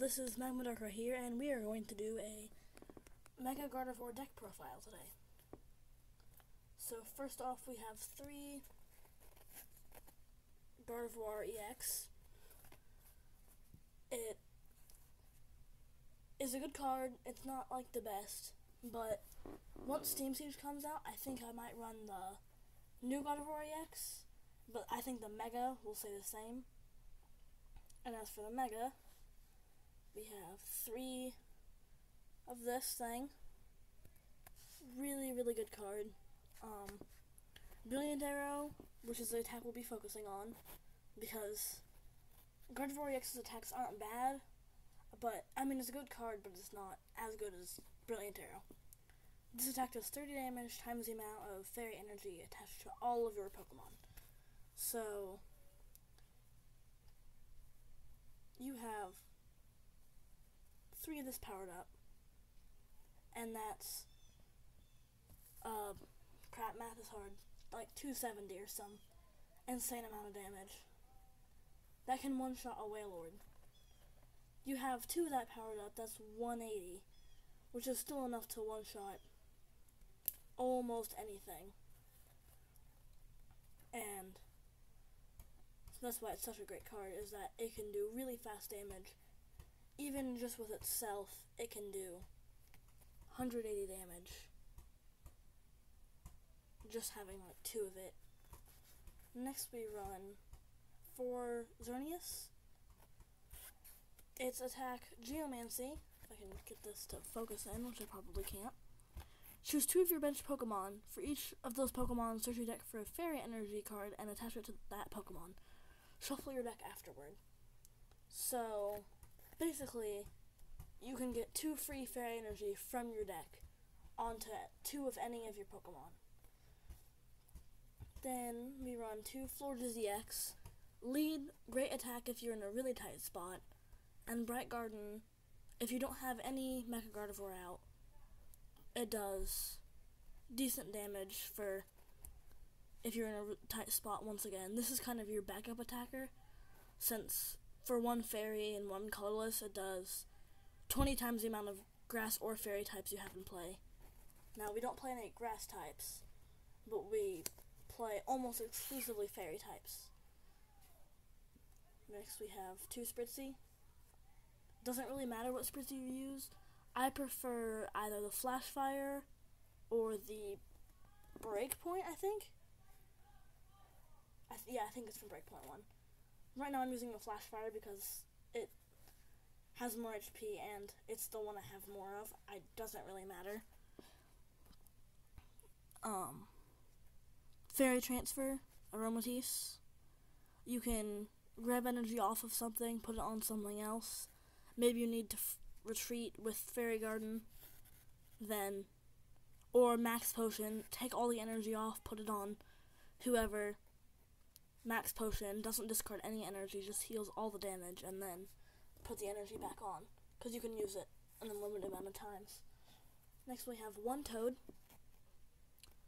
this is Magma here, and we are going to do a Mega Gardevoir Deck profile today. So first off, we have 3 Gardevoir EX. It is a good card. It's not like the best, but once Steam Siege comes out, I think I might run the new Gardevoir EX, but I think the Mega will stay the same. And as for the Mega, we have 3 of this thing. Really, really good card. Brilliant Arrow, which is the attack we'll be focusing on, because Gardevoir EX's attacks aren't bad, but, I mean, it's a good card, but it's not as good as Brilliant Arrow. This attack does 30 damage times the amount of fairy energy attached to all of your Pokemon. So, you have 3 of this powered up, and that's, crap, math is hard, like 270 or some insane amount of damage. That can one-shot a Wailord. You have 2 of that powered up, that's 180, which is still enough to one-shot almost anything. And so that's why it's such a great card, is that it can do really fast damage. Even just with itself, it can do 180 damage. Just having like 2 of it. Next we run for Xerneas. Its attack, Geomancy. If I can get this to focus in, which I probably can't. Choose 2 of your bench Pokemon. For each of those Pokemon, search your deck for a Fairy Energy card and attach it to that Pokemon. Shuffle your deck afterward. So, basically, you can get 2 free Fairy Energy from your deck onto 2 of any of your Pokemon. Then we run 2 Florges EX. Lead, great attack if you're in a really tight spot. And Bright Garden, if you don't have any Mega Gardevoir out, it does decent damage for if you're in a tight spot once again. This is kind of your backup attacker, since for 1 fairy and 1 colorless, it does 20 times the amount of grass or fairy types you have in play. Now, we don't play any grass types, but we play almost exclusively fairy types. Next we have 2 Spritzee. Doesn't really matter what Spritzee you use. I prefer either the Flash Fire or the Breakpoint, I think. I think it's from Breakpoint 1. Right now I'm using the Flash Fire because it has more HP and it's the one I have more of. It doesn't really matter. Fairy Transfer, Aromatisse. You can grab energy off of something, put it on something else. Maybe you need to retreat with Fairy Garden, then, or Max Potion, take all the energy off, put it on whoever. Max Potion doesn't discard any energy, just heals all the damage, and then put the energy back on, because you can use it an unlimited amount of times. Next we have 1 Toad,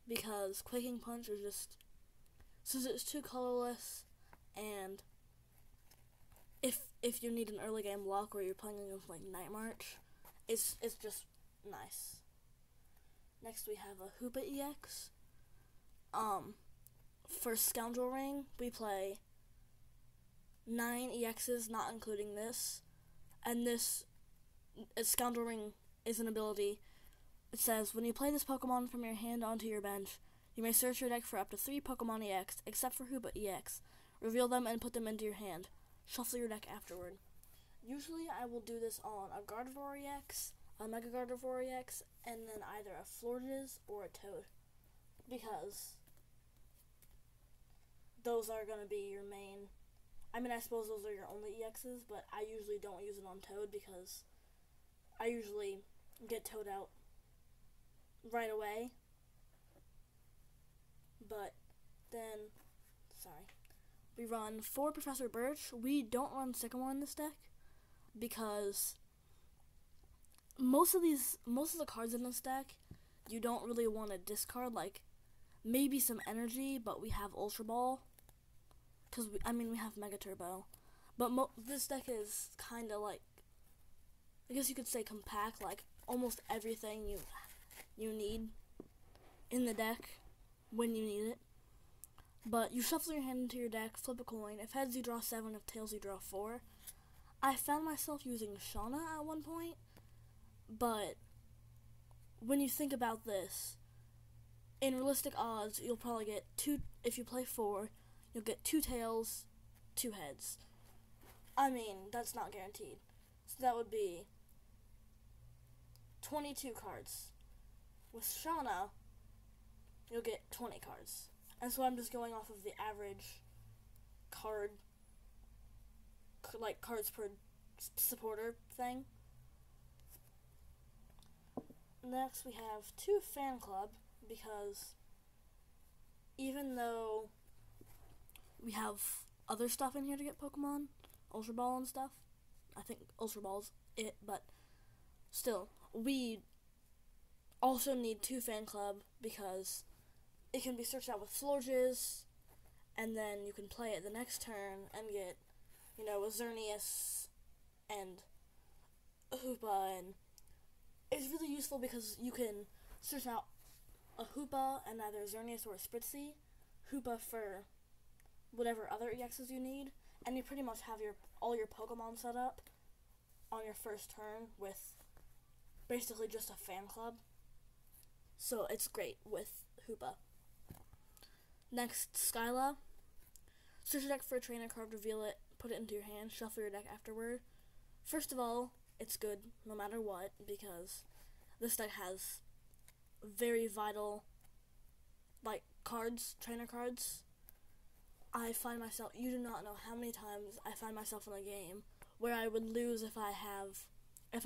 because Quaking Punch is just, since it's 2 colorless, and if you need an early game block where you're playing against like Night March, it's just nice. Next we have a Hoopa EX. For Scoundrel Ring, we play 9 EXs, not including this. And this Scoundrel Ring is an ability. It says, when you play this Pokemon from your hand onto your bench, you may search your deck for up to 3 Pokemon EX, except for Hoopa EX. Reveal them and put them into your hand. Shuffle your deck afterward. Usually I will do this on a Gardevoir EX, a Mega Gardevoir EX, and then either a Florges or a Toad. Because those are going to be your main. I mean, I suppose those are your only EXs, but I usually don't use it on Toad because I usually get Toad out right away. But then, we run 4 Professor Birch. We don't run Sycamore in this deck because most of the cards in this deck you don't really want to discard, like maybe some energy, but we have Ultra Ball. Because, we have Mega Turbo. But this deck is kind of like I guess you could say compact, like almost everything you need in the deck when you need it. But you shuffle your hand into your deck, flip a coin. If heads, you draw 7. If tails, you draw 4. I found myself using Shauna at one point, but when you think about this, in realistic odds, you'll probably get 2. If you play 4, you'll get 2 tails, 2 heads. I mean, that's not guaranteed. So that would be 22 cards. With Shauna, you'll get 20 cards. And so I'm just going off of the average cards per supporter thing. Next, we have 2 fan club, because even though we have other stuff in here to get Pokemon, Ultra Ball and stuff, I think Ultra Ball's it, but still, we also need 2 fan club, because it can be searched out with Florges, and then you can play it the next turn and get, a Xerneas and a Hoopa, and it's really useful because you can search out a Hoopa and either Xerneas or a Spritzee, Hoopa for whatever other EXs you need, and you pretty much have all your Pokemon set up on your first turn with basically just a fan club. So it's great with Hoopa. Next, Skyla. Search your deck for a trainer card, reveal it, put it into your hand, shuffle your deck afterward. First of all, it's good no matter what, because this deck has very vital, cards, trainer cards. I find myself, you do not know how many times I find myself in a game where I would lose if I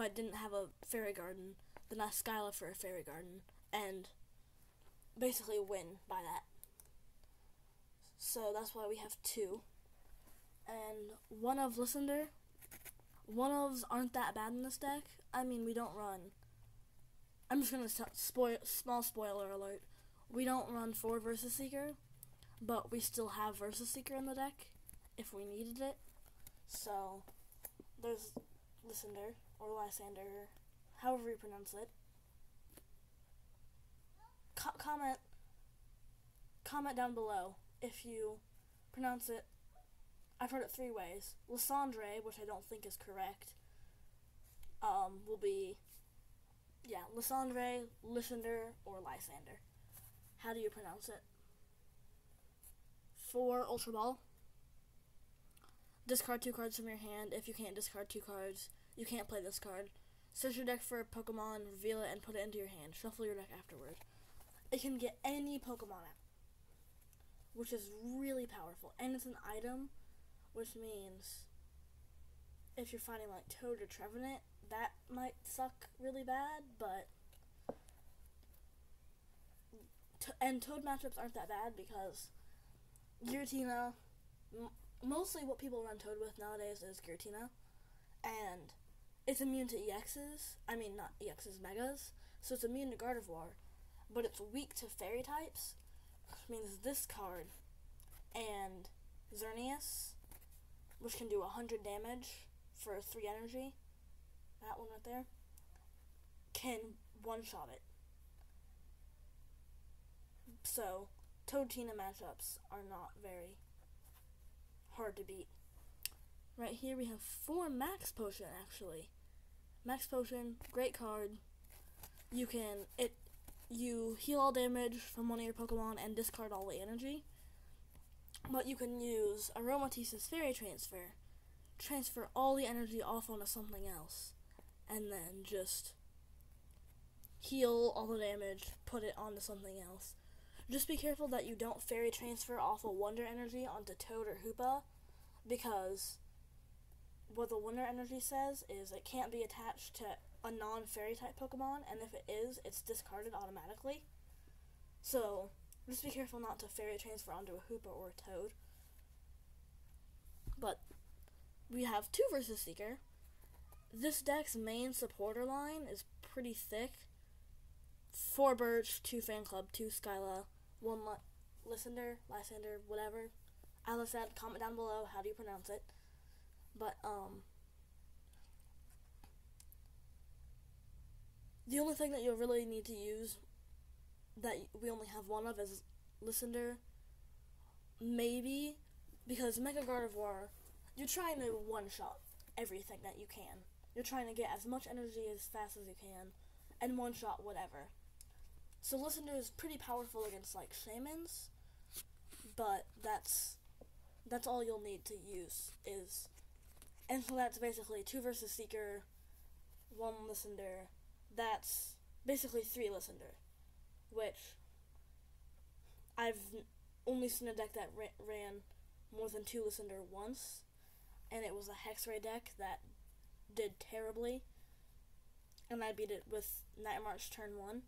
didn't have a Fairy Garden, then I Skyla for a Fairy Garden, and basically win by that. So that's why we have 2. And one of Lysandre. One ofs aren't that bad in this deck. I mean, we don't run. I'm just gonna small spoiler alert. We don't run 4 Versus Seeker, but we still have Versus Seeker in the deck if we needed it. So there's Lysandre or Lysander, however you pronounce it. Comment down below if you pronounce it. I've heard it 3 ways. Lysandre, which I don't think is correct, will be, Lysandre, Lysandre, or Lysander. How do you pronounce it? For Ultra Ball, discard 2 cards from your hand. If you can't discard 2 cards, you can't play this card. Search your deck for a Pokemon, reveal it, and put it into your hand. Shuffle your deck afterward. It can get any Pokemon out, which is really powerful. And it's an item, which means if you're fighting Toad or Trevenant, that might suck really bad, but and Toad matchups aren't that bad because Giratina, mostly what people run Toad with nowadays is Giratina, and it's immune to EXs, not EXs, Megas, so it's immune to Gardevoir, but it's weak to Fairy types, which means this card and Xerneas, which can do 100 damage for 3 energy, that one right there, can one-shot it. So, Toad-Tina matchups are not very hard to beat. Right here we have 4 Max Potion, actually. Max Potion, great card. You heal all damage from one of your Pokemon and discard all the energy. But you can use Aromatisse's Fairy transfer all the energy off onto something else, and then just heal all the damage, put it onto something else. Just be careful that you don't Fairy transfer off a Wonder Energy onto Toad or Hoopa, because what the Wonder Energy says is it can't be attached to a non-Fairy type Pokemon, and if it is, it's discarded automatically. So just be careful not to Fairy transfer onto a Hoopa or a Toad. But we have 2 Versus Seeker. This deck's main supporter line is pretty thick. 4 Birch, 2 Fan Club, 2 Skyla, 1 Lysandre, whatever. As I said, comment down below how do you pronounce it. But The only thing that you'll really need to use that we only have one of is Listener. Maybe, because Mega Gardevoir, you're trying to one-shot everything that you can. You're trying to get as much energy as fast as you can, and one-shot whatever. So Listener is pretty powerful against, like, Shamans, but that's all you'll need to use is... And so that's basically 2 versus Seeker, 1 Listener. That's basically 3 Listener, which I've only seen a deck that ran more than 2 Listener once, and it was a Hexray deck that did terribly, and I beat it with Night March turn 1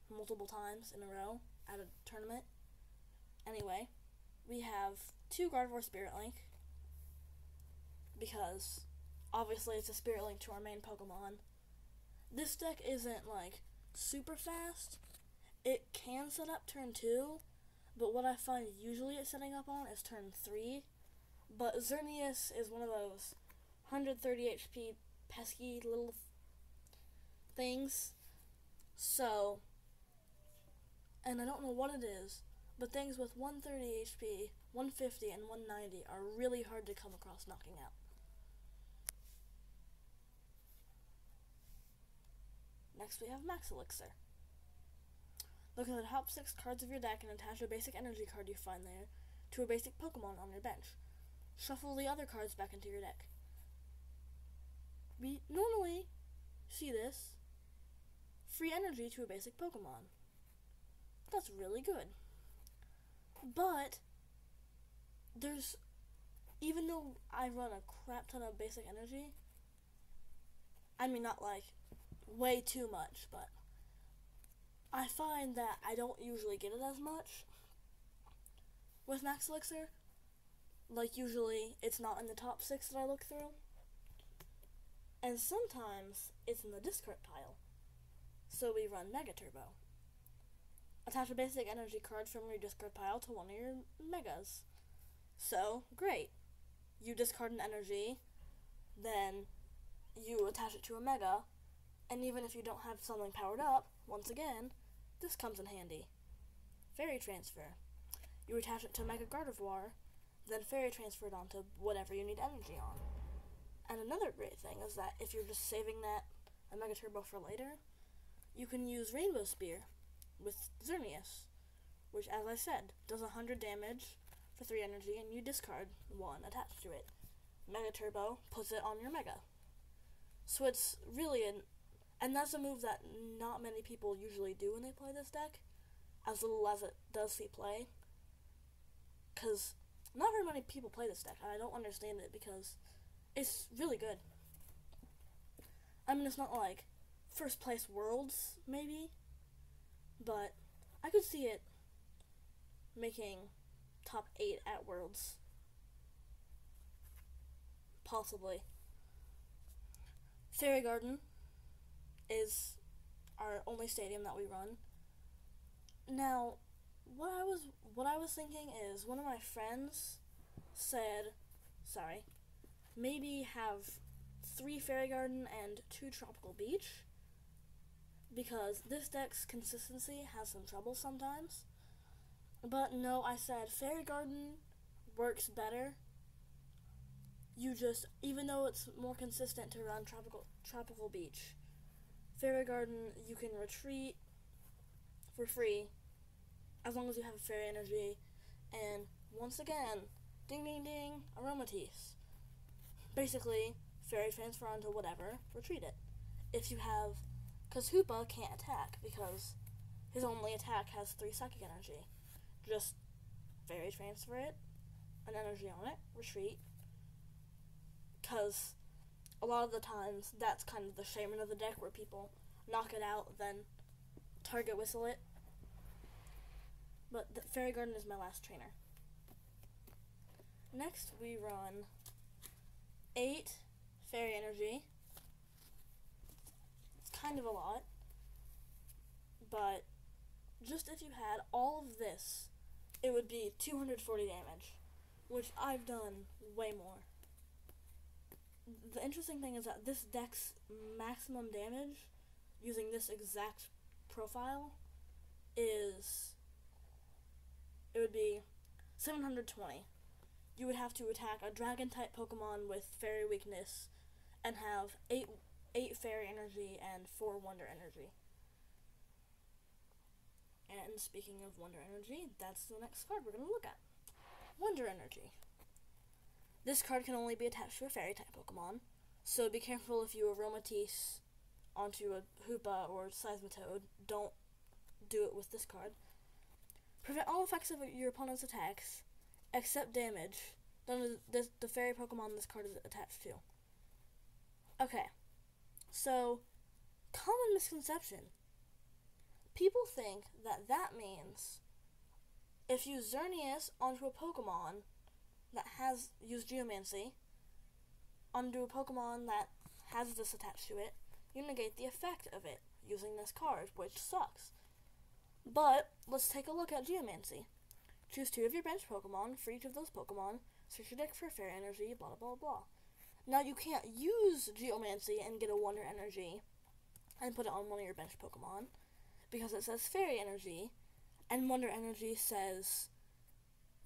multiple times in a row at a tournament. Anyway, we have 2 Gardevoir Spirit Link, because obviously it's a Spirit Link to our main Pokemon. This deck isn't, like, super fast. It can set up turn 2, but what I find usually it's setting up on is turn 3. But Xerneas is one of those 130 HP pesky little things. So, and I don't know what it is, but things with 130 HP, 150, and 190 are really hard to come across knocking out. Next we have Max Elixir. Look at the top 6 cards of your deck and attach a basic energy card you find there to a basic Pokemon on your bench. Shuffle the other cards back into your deck. We normally see this. Free energy to a basic Pokemon. That's really good. But there's, even though I run a crap ton of basic energy, I mean not like way too much, but I find that I don't usually get it as much with Max Elixir. Like, usually it's not in the top 6 that I look through, and sometimes it's in the discard pile. So we run Mega Turbo. Attach a basic energy card from your discard pile to one of your Megas. So, great. You discard an energy, then you attach it to a Mega, and even if you don't have something powered up, once again, this comes in handy. Fairy Transfer. You attach it to Mega Gardevoir, then Fairy Transfer it onto whatever you need energy on. And another great thing is that if you're just saving that a Mega Turbo for later, you can use Rainbow Spear with Xerneas, which, as I said, does 100 damage for 3 energy, and you discard 1 attached to it. Mega Turbo puts it on your Mega. So it's really and that's a move that not many people usually do when they play this deck, as little as it does see play. Because not very many people play this deck, and I don't understand it because it's really good. I mean, it's not like first place Worlds, maybe, but I could see it making top 8 at Worlds. Possibly. Fairy Garden is our only stadium that we run. Now, what I was thinking is, one of my friends said, maybe have 3 Fairy Garden and 2 Tropical Beach, because this deck's consistency has some trouble sometimes. But no, I said Fairy Garden works better. You just, even though it's more consistent to run Tropical Beach, Fairy Garden, you can retreat for free as long as you have Fairy Energy, and once again, ding ding ding, Aromatisse. Basically, Fairy Transfer onto whatever, retreat it. If you have, because Hoopa can't attack because his only attack has 3 Psychic Energy. Just Fairy Transfer it, an energy on it, retreat, because a lot of the times, that's kind of the shaman of the deck, where people knock it out, then target whistle it. But the Fairy Garden is my last trainer. Next, we run 8 Fairy Energy. It's kind of a lot, but just if you had all of this, it would be 240 damage, which I've done way more. the interesting thing is that this deck's maximum damage using this exact profile is, it would be 720. You would have to attack a dragon-type Pokemon with Fairy Weakness and have 8 Fairy Energy and 4 Wonder Energy. And speaking of Wonder Energy, that's the next card we're going to look at. Wonder Energy. This card can only be attached to a Fairy-type Pokemon, so be careful if you Aromatisse onto a Hoopa or Seismitoad. Don't do it with this card. Prevent all effects of your opponent's attacks, except damage, done to the Fairy Pokemon this card is attached to. Okay, so, common misconception. People think that that means if you Xerneas onto a Pokemon that has used Geomancy, onto a Pokemon that has this attached to it, you negate the effect of it using this card, which sucks. But, let's take a look at Geomancy. Choose 2 of your bench Pokemon for each of those Pokemon, search your deck for Fairy Energy, blah blah blah. Now you can't use Geomancy and get a Wonder Energy and put it on one of your bench Pokemon, because it says Fairy Energy, and Wonder Energy says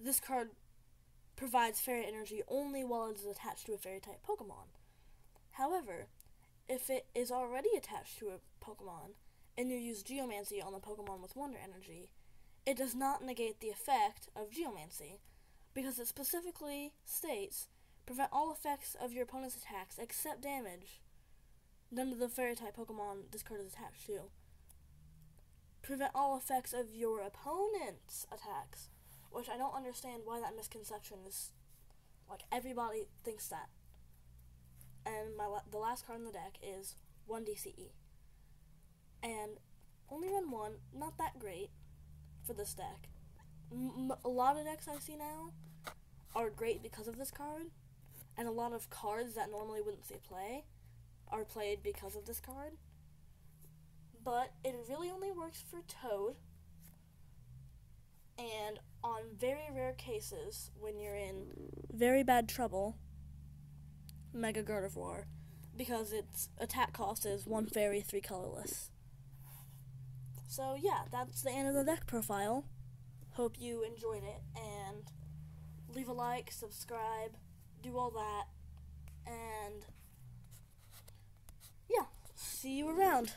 this card provides Fairy Energy only while it is attached to a Fairy-type Pokemon. However, if it is already attached to a Pokemon, and you use Geomancy on the Pokemon with Wonder Energy, it does not negate the effect of Geomancy, because it specifically states, prevent all effects of your opponent's attacks except damage done to the Fairy-type Pokemon this card is attached to. Prevent all effects of your opponent's attacks, which I don't understand why that misconception is, like, everybody thinks that. And the last card in the deck is 1 DCE. And only run 1, not that great for this deck. A lot of decks I see now are great because of this card, and a lot of cards that normally wouldn't see play are played because of this card. But it really only works for Toad, and on very rare cases, when you're in very bad trouble, Mega Gardevoir, because its attack cost is 1 Fairy, 3 colorless. So yeah, that's the end of the deck profile. Hope you enjoyed it, and leave a like, subscribe, do all that, and yeah, see you around.